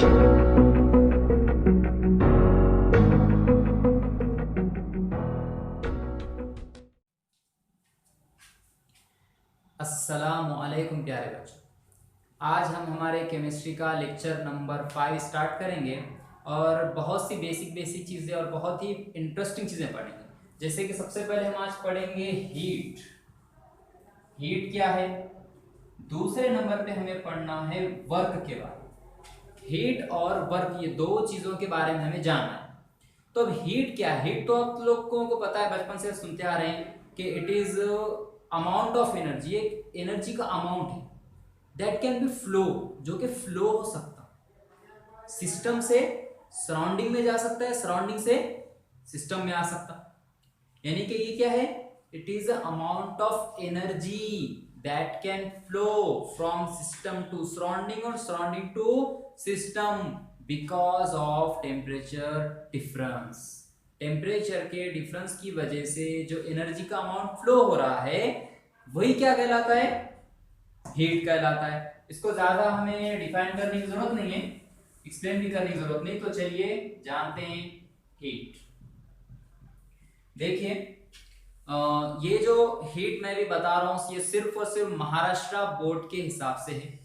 अस्सलामुअलैकुम प्यारे बच्चों, आज हम हमारे केमिस्ट्री का लेक्चर नंबर 5 स्टार्ट करेंगे और बहुत सी बेसिक चीज़ें और बहुत ही इंटरेस्टिंग चीज़ें पढ़ेंगे। जैसे कि सबसे पहले हम आज पढ़ेंगे हीट। हीट क्या है। दूसरे नंबर पे हमें पढ़ना है वर्क के बारे में। हीट और वर्क, ये दो चीज़ों के बारे में हमें जानना है। तो अब हीट क्या है। हीट तो आप लोगों को पता है, बचपन से सुनते आ रहे हैं कि it is amount of energy, एक एनर्जी का अमाउंट है दैट कैन बी फ्लो, जो कि फ्लो हो सकता, सिस्टम से सराउंडिंग में जा सकता है, सराउंडिंग से सिस्टम में आ सकता। यानी कि ये क्या है, it is amount of energy that can flow from system to surrounding और surrounding to system because of temperature difference. Temperature के डिफरेंस की वजह से जो एनर्जी का अमाउंट फ्लो हो रहा है वही क्या कहलाता है, हीट कहलाता है। इसको ज्यादा हमें डिफाइन करने की जरूरत नहीं है, एक्सप्लेन भी करने की जरूरत नहीं। तो चलिए जानते हैं हीट। देखिए ये जो हीट मैं भी बता रहा हूं ये सिर्फ और सिर्फ महाराष्ट्र बोर्ड के हिसाब से है,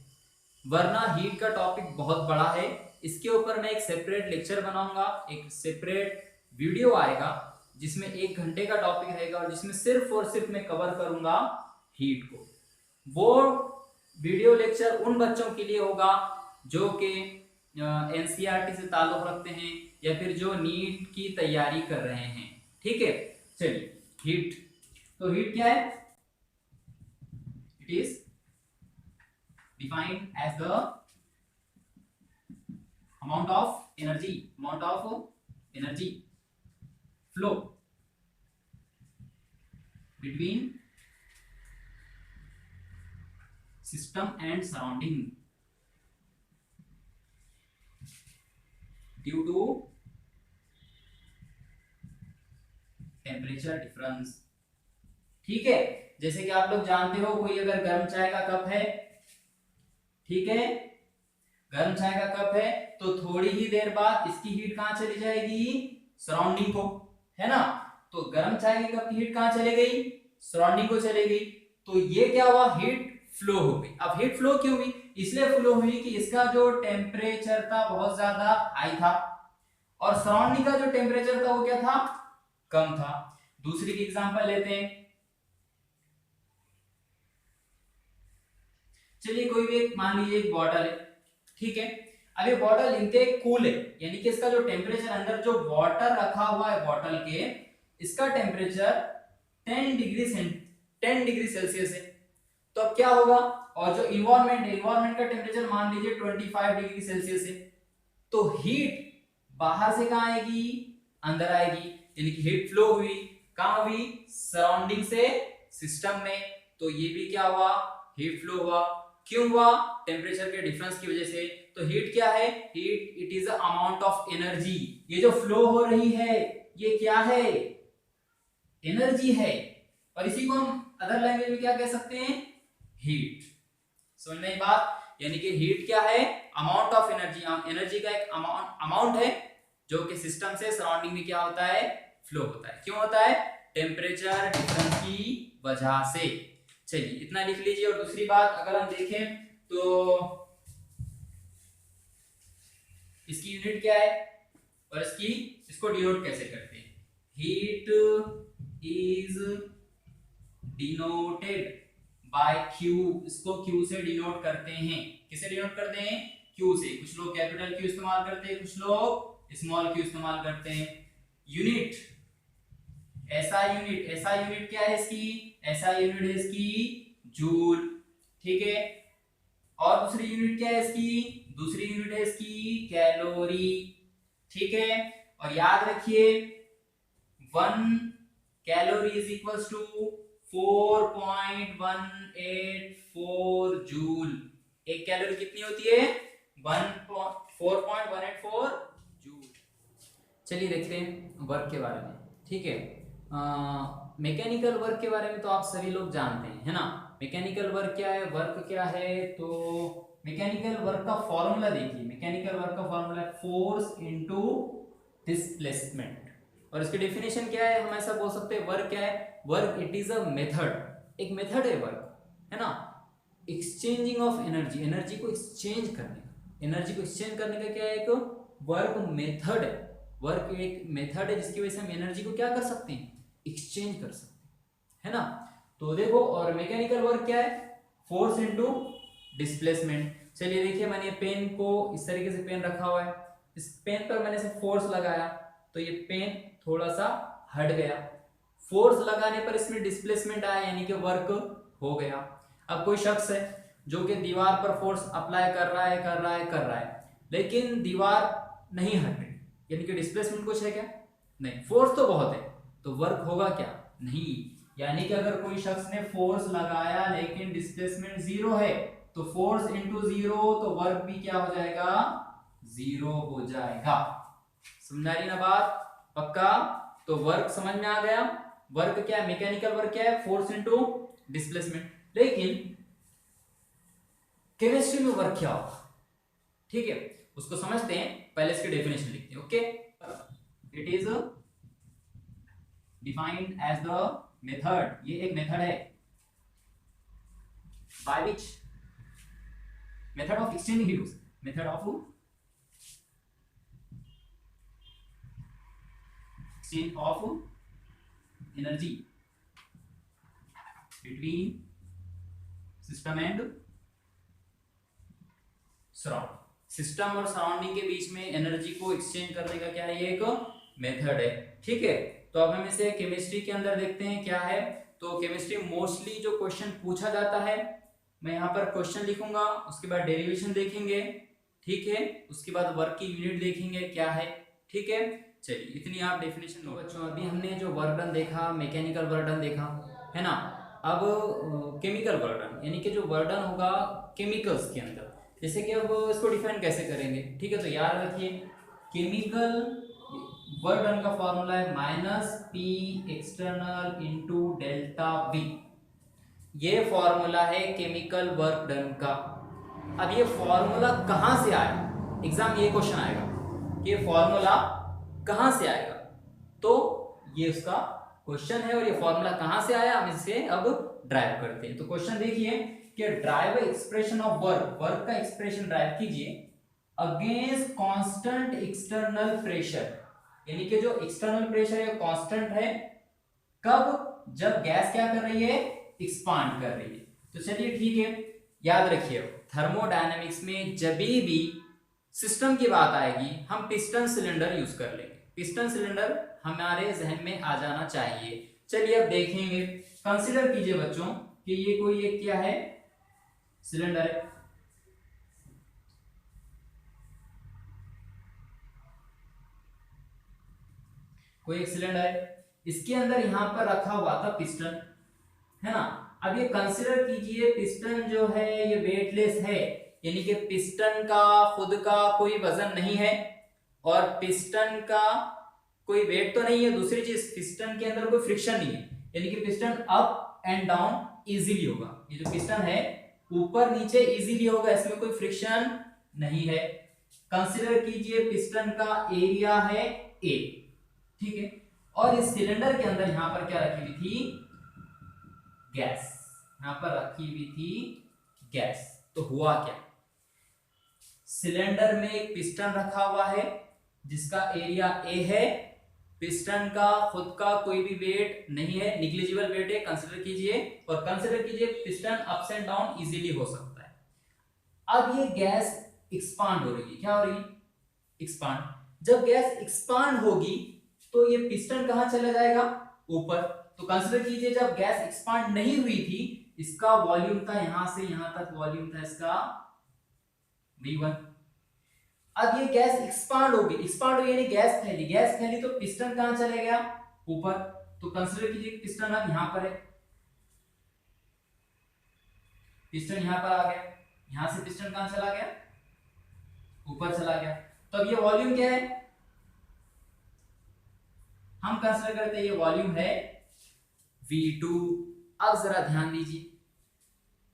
वरना हीट का टॉपिक बहुत बड़ा है। इसके ऊपर मैं एक सेपरेट लेक्चर बनाऊंगा, एक सेपरेट वीडियो आएगा जिसमें 1 घंटे का टॉपिक रहेगा और जिसमें सिर्फ और सिर्फ मैं कवर करूंगा हीट को। वो वीडियो लेक्चर उन बच्चों के लिए होगा जो कि एनसीईआरटी से ताल्लुक रखते हैं या फिर जो नीट की तैयारी कर रहे हैं। ठीक है, चलिए हीट। तो हीट क्या है, it is defined as the amount of energy flow between system and surrounding due to temperature difference। ठीक है, जैसे कि आप लोग जानते हो कोई अगर गर्म चाय का कप है, ठीक है, गर्म चाय का कप है, तो थोड़ी ही देर बाद इसकी हीट कहां चली जाएगी, सराउंडिंग को, है ना। तो गर्म चाय के कप की हीट कहां चली गई, सराउंडिंग को चली गई। तो ये क्या हुआ, हीट फ्लो हो गई। अब हीट फ्लो क्यों हुई, इसलिए फ्लो हुई कि इसका जो टेम्परेचर था बहुत ज्यादा हाई था और सराउंडिंग का जो टेम्परेचर था वो क्या था, कम था। दूसरी की एग्जांपल लेते हैं। चलिए कोई भी मान लीजिए एक बॉटल है, ठीक है। अब ये बॉटल इंटेक कूल है, यानी कि इसका जो टेम्परेचर अंदर जो वाटर रखा हुआ है बॉटल के, इसका टेम्परेचर 10 डिग्री सेल्सियस है। तो अब क्या होगा, और जो इन्वायरमेंट का टेम्परेचर मान लीजिए 25 डिग्री सेल्सियस है, तो हीट बाहर से कहां आएगी, अंदर आएगी। यानी कि हीट फ्लो हुई, कहां हुई, सराउंडिंग से सिस्टम में। तो ये भी क्या हुआ, हीट फ्लो हुआ। क्यों हुआ, टेम्परेचर के डिफरेंस की वजह से। तो हीट क्या है, heat it is amount of energy. ये जो फ्लो हो रही है ये क्या है, एनर्जी है, और इसी को हम अदर लैंग्वेज में क्या कह सकते हैं, हीट। समझ में बात। यानी कि हीट क्या है, अमाउंट ऑफ एनर्जी, एनर्जी का एक अमाउंट है जो कि सिस्टम से सराउंडिंग में क्या होता है, फ्लो होता है। क्यों होता है, टेम्परेचर डिफरेंस की वजह से। चलिए इतना लिख लीजिए। और दूसरी बात अगर हम देखें तो इसकी यूनिट क्या है और इसको डिनोट कैसे करते हैं। Heat is denoted by Q, इसको क्यू से डिनोट करते हैं। किसे डिनोट करते हैं, क्यू से। कुछ लोग कैपिटल क्यू इस्तेमाल करते हैं, कुछ लोग स्मॉल क्यू इस्तेमाल करते हैं। यूनिट, ऐसा यूनिट क्या है इसकी, ऐसा यूनिट है इसकी जूल, ठीक है। और दूसरी यूनिट क्या है इसकी, दूसरी यूनिट है इसकी कैलोरी, ठीक है। और याद रखिए 1 calorie is equals to 4.184 joule. एक कैलोरी कितनी होती है, 4.184 जूल। चलिए देखते हैं वर्क के बारे में, ठीक है। मैकेनिकल वर्क के बारे में तो आप सभी लोग जानते हैं, है ना। मैकेनिकल वर्क क्या है, वर्क क्या है, तो मैकेनिकल वर्क का फॉर्मूला देखिए, मैकेनिकल वर्क का फॉर्मूला है फोर्स इनटू डिस्प्लेसमेंट। और इसकी डेफिनेशन क्या है, हम ऐसा बोल सकते हैं वर्क क्या है, work it is a method, एक मेथड है वर्क, है ना, एक्सचेंजिंग ऑफ एनर्जी, एनर्जी को एक्सचेंज करने का, एनर्जी को एक्सचेंज करने का क्या है, एक वर्क मेथड है, वर्क एक मेथड है जिसकी वजह से हम एनर्जी को क्या कर सकते हैं, एक्सचेंज कर सकते हैं, है ना। तो देखो, और मैकेनिकल वर्क क्या है, फोर्स इनटू डिस्प्लेसमेंट। चलिए देखिए, मैंने पेन को इस तरीके से पेन रखा हुआ है, इस पेन पर मैंने से फोर्स लगाया तो ये पेन थोड़ा सा हट गया, फोर्स लगाने पर इसमें डिस्प्लेसमेंट आया यानी कि वर्क हो गया। अब कोई शख्स है जो कि दीवार पर फोर्स अप्लाई कर रहा है कर रहा है कर रहा है, लेकिन दीवार नहीं हट रही, यानी कि डिस्प्लेसमेंट कुछ है क्या, नहीं, फोर्स तो बहुत है, तो वर्क होगा क्या, नहीं। यानी कि अगर कोई शख्स ने फोर्स लगाया लेकिन डिस्प्लेसमेंट जीरो है, तो फोर्स इनटू जीरो, तो वर्क भी क्या हो जाएगा, जीरो हो जाएगा। समझ आ रही ना बात, पक्का। तो वर्क समझ में आ गया, वर्क क्या है, मैकेनिकल वर्क क्या है, फोर्स इनटू डिस्प्लेसमेंट। लेकिन केमिस्ट्री में वर्क क्या होगा, ठीक है, उसको समझते हैं, पहले इसकी डेफिनेशन लिखते हैं। Okay, it is defined as the method, ये एक मेथड है, by which, method of exchanging heat, method of exchange of energy between system and surround, system और सराउंडिंग के बीच में एनर्जी को एक्सचेंज करने का क्या है, ये एक मेथड है, ठीक है। तो अब हम इसे केमिस्ट्री के अंदर देखते हैं क्या है। तो केमिस्ट्री मोस्टली जो क्वेश्चन पूछा जाता है, मैं यहाँ पर क्वेश्चन लिखूंगा, उसके बाद डेरिवेशन देखेंगे, ठीक है, उसके बाद वर्क की यूनिट देखेंगे क्या है, ठीक है। चलिए इतनी आप डेफिनेशन लो बच्चों। अभी हमने जो वर्क डन देखा, मैकेनिकल वर्क डन देखा, है ना। अब केमिकल वर्क डन, यानी कि जो वर्क डन होगा केमिकल्स के अंदर, जैसे कि अब इसको डिफाइन कैसे करेंगे, ठीक है। तो याद रखिए, केमिकल वर्क डन का फॉर्मूला है minus P external into delta we, ये फॉर्मूला है केमिकल वर्क डन का। अब ये फॉर्मूला कहां से आया, एग्जाम ये क्वेश्चन आएगा कि ये फॉर्मूला कहां से आएगा, तो ये उसका क्वेश्चन है, और ये फॉर्मूला कहां से आया हम इसे अब ड्राइव करते हैं। तो क्वेश्चन देखिए कि drive expression of work, work का एक्सप्रेशन ड्राइव कीजिए अगेंस्ट कांस्टेंट एक्सटर्नल प्रेशर, यानी कि जो एक्सटर्नल प्रेशर है कांस्टेंट है, कब, जब गैस क्या कर रही है, एक्सपांड कर रही है। तो चलिए ठीक है, याद रखिए थर्मोडायनेमिक्स में जब भी सिस्टम की बात आएगी हम पिस्टन सिलेंडर यूज कर लेंगे, पिस्टन सिलेंडर हमारे जहन में आ जाना चाहिए। चलिए अब देखेंगे, कंसीडर कीजिए बच्चों कि ये कोई एक क्या है, सिलेंडर है, कोई एक सिलेंडर है, इसके अंदर यहां पर रखा हुआ था पिस्टन, है ना। अब ये कंसीडर कीजिए पिस्टन जो है ये वेटलेस है, यानी कि पिस्टन का खुद का कोई वजन नहीं है, और पिस्टन का कोई वेट तो नहीं है, दूसरी चीज पिस्टन के अंदर कोई फ्रिक्शन नहीं है, यानी कि piston up and down easily होगा, ये जो पिस्टन है ऊपर नीचे इजीली होगा, इसमें कोई फ्रिक्शन नहीं है। कंसीडर कीजिए पिस्टन का एरिया है ए, ठीक है, और इस सिलेंडर के अंदर यहां पर क्या रखी हुई थी, गैस, यहां पर रखी हुई थी गैस। तो हुआ क्या, सिलेंडर में एक पिस्टन रखा हुआ है जिसका एरिया ए है, पिस्टन का खुद का कोई भी वेट नहीं है, निग्लिजिबल वेट है, कंसीडर कीजिए, और कंसीडर कीजिए piston ups and down easily हो सकता है। अब ये गैस एक्सपांड हो रही है, क्या हो रही है, एक्सपांड। जब गैस एक्सपांड होगी तो ये पिस्टन कहां चला जाएगा, ऊपर। तो कंसीडर कीजिए जब गैस एक्सपांड नहीं हुई थी, इसका वॉल्यूम था यहां से यहां तक, वॉल्यूम था इसका V1। अब ये गैस एक्सपांड होगी, एक्सपांड हुई यानी गैस फैली, गैस फैली तो पिस्टन कहां चले गया, ऊपर। तो कंसीडर कीजिए पिस्टन अब यहां पर है, पिस्टन यहां पर आ गया, यहां से पिस्टन कहां चला गया, ऊपर चला गया। तो अब ये वॉल्यूम क्या है, हम कंसीडर करते हैं ये वॉल्यूम है V2। अब जरा ध्यान दीजिए,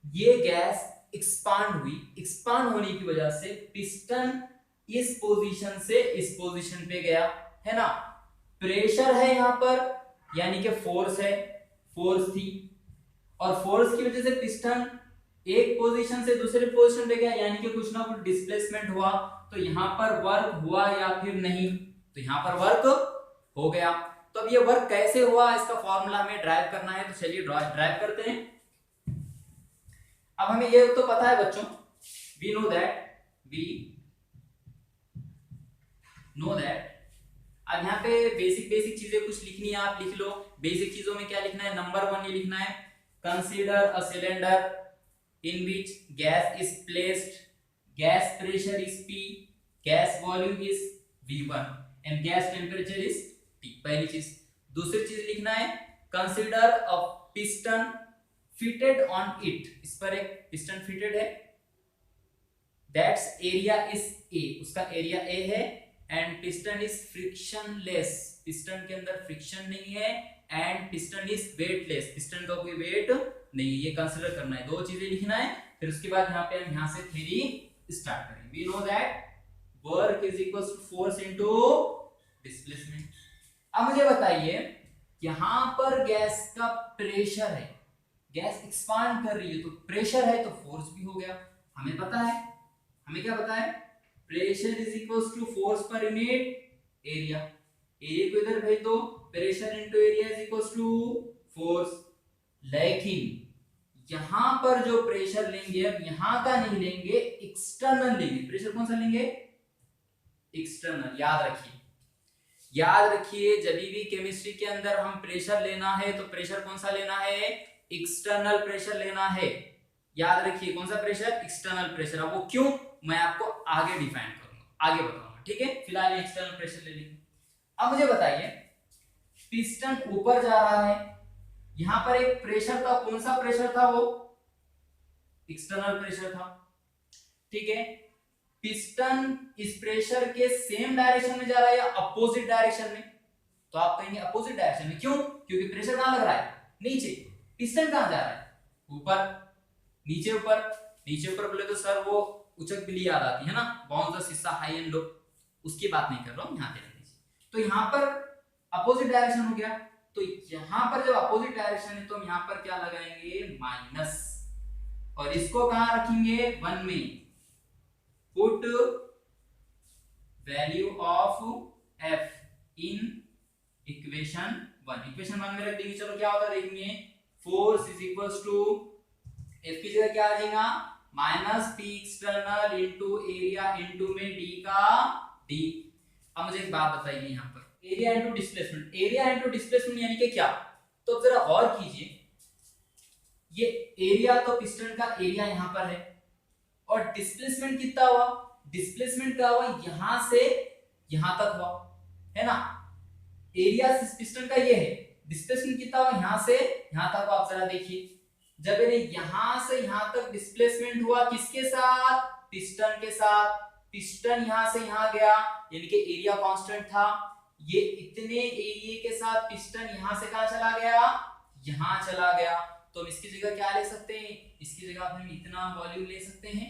ये गैस एक्सपांड हुई, एक्सपांड होने की वजह से पिस्टन इस पोजीशन से इस पोजीशन पे गया, है ना। प्रेशर है यहां पर, यानी कि फोर्स है, फोर्स थी, और फोर्स की वजह से पिस्टन एक पोजीशन से दूसरे पोजीशन पे गया, यानी कि कुछ ना कुछ डिस्प्लेसमेंट हुआ। तो यहां पर वर्क हुआ या फिर नहीं, तो यहां पर वर्क हो गया। तो अब ये वर्क कैसे हुआ, इसका फॉर्मूला हमें ड्राइव करना है, तो चलिए ड्राइव करते हैं। अब हमें ये तो पता है बच्चों, वी नो दैट। अब यहाँ पे बेसिक चीजें कुछ लिखनी है, आप लिख लो। बेसिक चीजों में क्या लिखना है, नंबर 1 ये लिखना है, consider a cylinder in which gas is placed, gas pressure is P, gas volume is V1 and gas temperature is T। पहली चीज। दूसरी चीज लिखना है, consider a piston fitted on it, इस पर एक पिस्टन फिटेड है, that's area is A, उसका एरिया A है, and piston is frictionless, piston के अंदर फ्रिक्शन नहीं है, and piston is weightless, piston का कोई वेट नहीं, ये कंसीडर करना है, दो चीजें लिखना है। फिर उसके बाद यहाँ पे हम यहाँ से थ्योरी स्टार्ट करेंगे। We know that work is equal to force into displacement. अब मुझे बताइए, यहाँ पर गैस का प्रेशर है, गैस एक्सपांड कर रही है, तो प्रेशर है तो फोर्स भी हो गया। हमें पता है, हमें क्या पता है, pressure is equal to force per unit area, area को इधर भेज दो, pressure into area is equal to force. लेकिन यहां पर जो प्रेशर लेंगे, अब यहां का नहीं लेंगे, एक्सटर्नल लेंगे। प्रेशर कौन सा लेंगे, एक्सटर्नल। याद रखिए जब भी केमिस्ट्री के अंदर हम प्रेशर लेना है तो प्रेशर कौन सा लेना है, एक्सटर्नल प्रेशर लेना है। याद रखिए कौन सा प्रेशर, एक्सटर्नल प्रेशर। अब वो क्यों, मैं आपको आगे डिफाइन करूंगा, आगे बताऊंगा, ठीक है। फिलहाल एक्सटर्नल प्रेशर ले लेंगे। अब मुझे बताइए, पिस्टन ऊपर जा रहा है, यहां पर एक प्रेशर था, कौन सा प्रेशर था, वो एक्सटर्नल प्रेशर था, ठीक है। पिस्टन इस प्रेशर के सेम डायरेक्शन में जा रहा है या अपोजिट डायरेक्शन में, तो आप कहेंगे अपोजिट डायरेक्शन में। क्यों, क्योंकि प्रेशर कहां लग रहा है, नीचे। पिस्टन कहां जा रहा है, ऊपर। नीचे ऊपर बोले तो सर वो उचक बिल्ली याद आती है ना, बाउंस द सीसा हाई एंड लो, उसकी बात नहीं कर रहा हूं, यहां ध्यान दीजिए। तो यहां पर अपोजिट डायरेक्शन हो गया, तो यहां पर जब अपोजिट डायरेक्शन है तो हम यहां पर क्या लगाएंगे, माइनस, और इसको कहां रखेंगे, 1 में। Put value of F in equation 1, equation 1 में रख देंगे। चलो क्या होता है देखेंगे, force is equals to F की जगह क्या आ जाएगा, minus P external into area into में D का D। अब मुझे एक बात बताइए, यहाँ पर area into displacement, area into displacement यानी कि क्या, तो जरा गौर कीजिए, ये एरिया तो पिस्टन का एरिया यहां पर है, और डिस्प्लेसमेंट कितना हुआ, डिस्प्लेसमेंट का हुआ यहां से यहां तक हुआ, है ना। एरिया पिस्टन का ये है, डिस्प्लेसमेंट कितना हुआ, यहां से यहां तक। आप जरा देखिए, जब यहां से यहां तक डिस्प्लेसमेंट हुआ, किसके साथ, पिस्टन के साथ। पिस्टन यहां से यहां गया, यानी कि एरिया कांस्टेंट था, ये इतने एरिया के साथ पिस्टन यहां से कहां चला गया, यहां चला गया। तो हम इसकी जगह क्या ले सकते हैं, इसकी जगह हम इतना वॉल्यूम ले सकते हैं,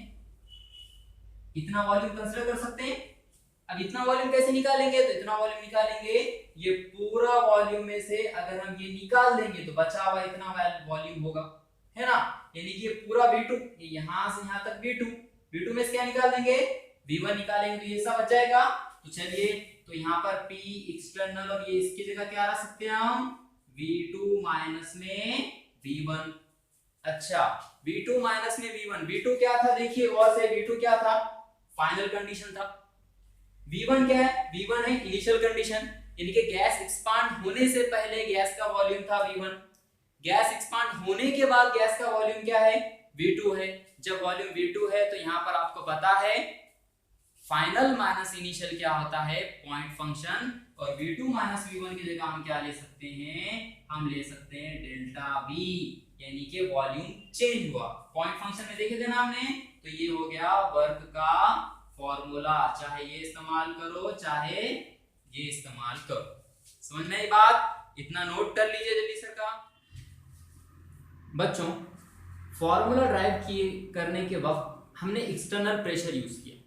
इतना वॉल्यूम कंसीडर कर सकते हैं। अब इतना वॉल्यूम कैसे निकालेंगे, तो इतना वॉल्यूम निकालेंगे, ये पूरा वॉल्यूम में से अगर हम ये निकाल देंगे तो बचा हुआ इतना वॉल्यूम होगा, है ना। यानी कि ये पूरा V2, यहां से यहां तक V2 में से क्या निकाल देंगे, V1 निकालेंगे, तो ये सब बच जाएगा। तो चलिए, तो यहाँ पर P एक्सटर्नल, और ये इसकी जगह क्या रख सकते हैं हम, V2 माइनस में V1। अच्छा, V2 माइनस में V1, V2 क्या था देखिए, और से V2 क्या था, फाइनल कंडीशन था। V1 क्या है, V1 है इनिशियल कंडीशन, यानी कि गैस एक्सपांड होने से पहले गैस का वॉल्यूम था V1, गैस एक्सपांड होने के बाद गैस का वॉल्यूम क्या है, V2 है। जब वॉल्यूम V2 है तो यहाँ पर आपको पता है फाइनल माइनस इनिशियल क्या होता है, पॉइंट फंक्शन, और V2 माइनस V1 की जगह हम क्या ले सकते हैं, हम ले सकते हैं डेल्टा V, यानी कि वॉल्यूम चेंज हुआ। पॉइंट फंक्शन में देखे थे ना हमने, तो ये हो गया वर्क का फॉर्मूला, चाहे ये इस्तेमाल करो चाहे ये इस्तेमाल करो। समझ में आई बात, इतना नोट कर लीजिए जल्दी से का बच्चों। फॉर्मूला ड्राइव किए करने के वक्त हमने एक्सटर्नल प्रेशर यूज किया।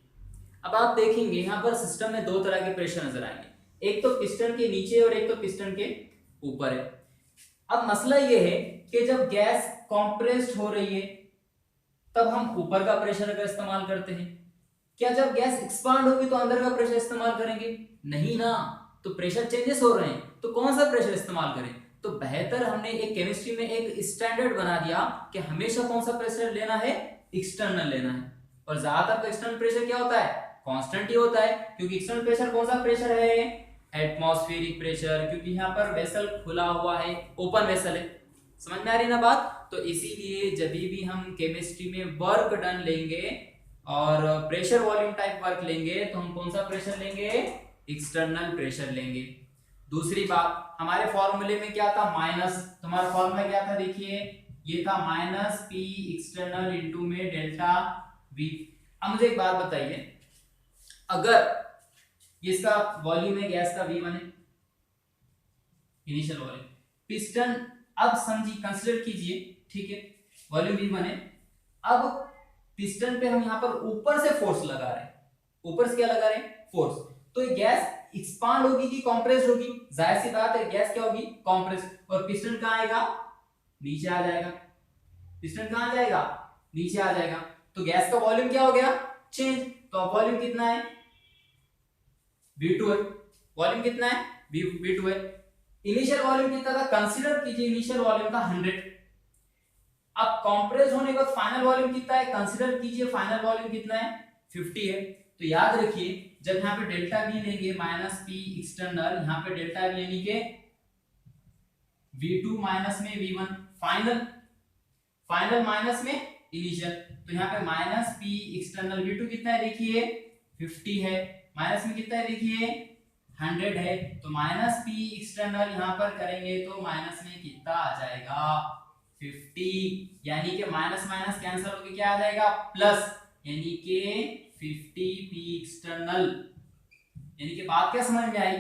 अब आप देखेंगे यहाँ पर सिस्टम में दो तरह के प्रेशर नजर आएंगे, एक तो पिस्टन के नीचे और एक तो पिस्टन के ऊपर है। अब मसला ये है कि जब गैस कॉम्प्रेस्ड हो रही है तब हम ऊपर का प्रेशर का इस्तेमाल करते हैं, क्या जब गैस एक्सपांड होगी तो अंदर का प्रेशर इस्तेमाल करेंगे? नहीं ना, तो प्रेशर चेंजेस हो रहे हैं, तो कौन सा प्रेशर इस्तेमाल करें? तो बेहतर हमने एक केमिस्ट्री में एक स्टैंडर्ड बना दिया कि हमेशा कौन सा प्रेशर लेना है, एक्सटर्नल लेना है। और ज्यादातर एक्सटर्नल प्रेशर क्या होता है, कांस्टेंट ही होता है, क्योंकि एक्सटर्नल प्रेशर कौन सा प्रेशर है, एटमॉस्फेरिक प्रेशर, क्योंकि यहाँ पर वेसल खुला हुआ है, ओपन वेसल है। समझ में आ रही ना बात? तो इसीलिए जब भी हम केमिस्ट्री में वर्क डन लेंगे और प्रेशर वॉल्यूम टाइप वर्क लेंगे तो हम कौन सा प्रेशर लेंगे, एक्सटर्नल प्रेशर लेंगे। दूसरी बात, हमारे फॉर्मूले में क्या था, माइनस, तुम्हारा फॉर्मूला क्या था, देखिए ये था माइनस पी एक्सटर्नल इंटू में डेल्टा वी। अब मुझे एक बात बताइए, अगर इसका वॉल्यूम है गैस का V1 है, इनिशियल वॉल्यूम, पिस्टन, अब समझिए कंसीडर कीजिए, ठीक है, वॉल्यूम V1 है। अब पिस्टन पे हम यहां पर ऊपर से फोर्स लगा रहे हैं, ऊपर से क्या लगा रहे हैं, फोर्स। तो ये गैस एक्सपांड होगी कि कंप्रेस्ड होगी? जाहिर सी बात है गैस क्या होगी, कंप्रेस्ड। और पिस्टन कहां आएगा, नीचे आ जाएगा। पिस्टन कहां आ जाएगा, नीचे आ जाएगा। तो गैस का वॉल्यूम क्या हो गया, चेंज। तो अब वॉल्यूम कितना है, V2 है। वॉल्यूम कितना है, V2 है। इनिशियल वॉल्यूम कितना था, कंसीडर कीजिए इनिशियल वॉल्यूम था 100। अब कंप्रेस होने के बाद फाइनल वॉल्यूम कितना है, कंसीडर कीजिए फाइनल वॉल्यूम कितना है, 50 है। तो याद रखिए जब यहाँ पे डेल्टा V लेंगे माइनस पी एक्सटर्नल, यहाँ पे डेल्टा V यानी के V2 माइनस में V1, फाइनल माइनस में इनिशियल। तो यहाँ पे माइनस पी एक्सटर्नल, V2 कितना है देखिए 50 है, माइनस में कितना है देखिए 100 है। तो माइनस पी एक्सटर्नल यहाँ पर करेंगे तो माइनस में कितना आ जाएगा, 50, यानी कि माइनस माइनस कैंसिल होकर क्या आ जाएगा, प्लस, यानी कि 50 पी एक्सटर्नल। यानी कि बात क्या समझ में आई,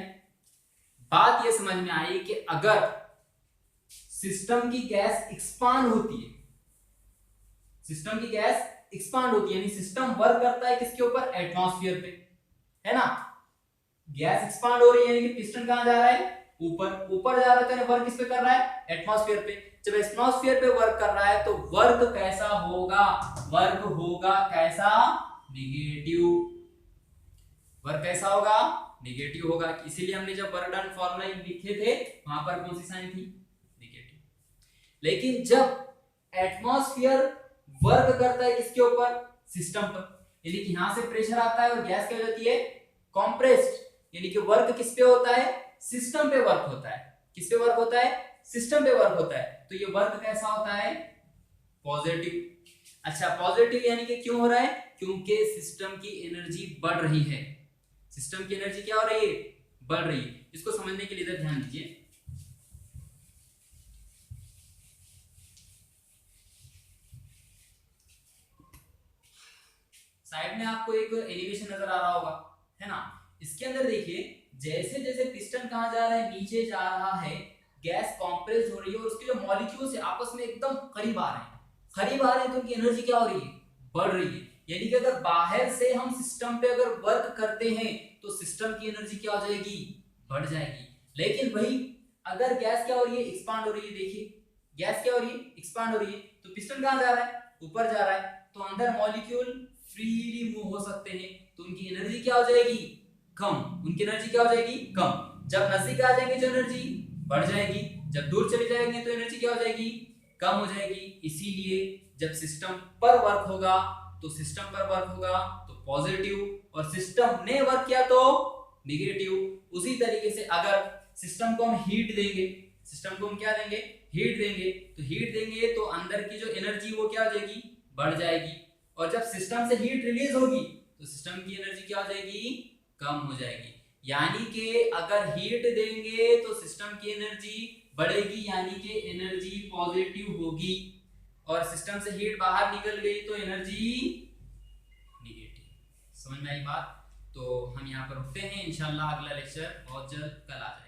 बात ये समझ में आई कि अगर सिस्टम की गैस एक्सपांड होती है, सिस्टम की गैस एक्सपांड होती है, यानी सिस्टम वर्क करता है किसके ऊपर, एटमॉस्फेयर पे, है ना। गैस एक्सपांड हो रही है यानी कि पिस्टन कहां जा रहा है, ऊपर, ऊपर जा रहा है तो वर्क किस पे कर रहा है, एटमॉस्फेयर पे। जब एटमॉस्फेयर पे वर्क कर रहा है तो वर्क कैसा होगा, वर्क होगा कैसा, नेगेटिव। वर्क कैसा होगा, नेगेटिव होगा। इसीलिए हमने जब वर्क डन फॉर्मूला लिखे थे वहां पर कौन सी साइन थी, नेगेटिव। लेकिन जब एटमॉस्फेयर वर्क करता है किसके ऊपर, सिस्टम पर, यानी कि यहां से प्रेशर आता है और गैस क्या हो जाती है, कंप्रेस्ड, यानी कि वर्क किस पे होता है, सिस्टम पे वर्क होता है। किस पे वर्क होता है, सिस्टम पे वर्क होता है। तो ये वर्क कैसा होता है, पॉजिटिव। अच्छा, पॉजिटिव यानी कि क्यों हो रहा है, क्योंकि सिस्टम की एनर्जी बढ़ रही है। सिस्टम की एनर्जी क्या हो रही है, बढ़ रही है। इसको समझने के लिए इधर ध्यान दीजिए। साइड में आपको एक एलिवेशन नजर आ रहा होगा, है ना। इसके अंदर देखिए जैसे जैसे पिस्टन कहां जा रहा है, नीचे जा रहा है, गैस कंप्रेस हो रही है और उसके जो मॉलिक्यूल्स है आपस में एकदम करीब आ रहे हैं, करीब आ रहे हैं, तो उनकी एनर्जी क्या हो रही है, बढ़ रही है। यानी कि अगर बाहर से हम सिस्टम पे अगर वर्क करते हैं तो सिस्टम की एनर्जी क्या हो जाएगी, बढ़ जाएगी। लेकिन वही अगर गैस क्या हो रही है, एक्सपांड हो रही है, देखिए गैस क्या हो रही है, एक्सपांड हो रही है, तो पिस्टन कहां जा रहा है, ऊपर जा रहा है, तो अंदर मॉलिक्यूल फ्रीली मूव हो सकते हैं, तो उनकी एनर्जी क्या हो जाएगी, कम। उनकी एनर्जी क्या हो जाएगी, कम। जब नजदीक आ जाएंगे तो एनर्जी बढ़ जाएगी, जब दूर चले जाएंगे तो एनर्जी क्या हो जाएगी, कम हो जाएगी। इसीलिए जब सिस्टम पर वर्क होगा तो सिस्टम पर वर्क होगा तो पॉजिटिव, और सिस्टम ने वर्क किया तो नेगेटिव। उसी तरीके से अगर सिस्टम को हम हीट देंगे, सिस्टम को हम क्या देंगे, हीट देंगे, तो हीट देंगे तो अंदर की जो एनर्जी वो क्या हो जाएगी, बढ़ जाएगी। और जब सिस्टम से हीट रिलीज होगी तो सिस्टम की एनर्जी क्या हो जाएगी, कम हो जाएगी। यानी कि अगर हीट देंगे तो सिस्टम की एनर्जी बढ़ेगी, यानी कि एनर्जी पॉजिटिव होगी, और सिस्टम से हीट बाहर निकल गई तो एनर्जी नेगेटिव। समझ में आई बात? तो हम यहाँ पर रुकते हैं, इंशाल्लाह अगला लेक्चर बहुत जल्द कल आ जाएगा।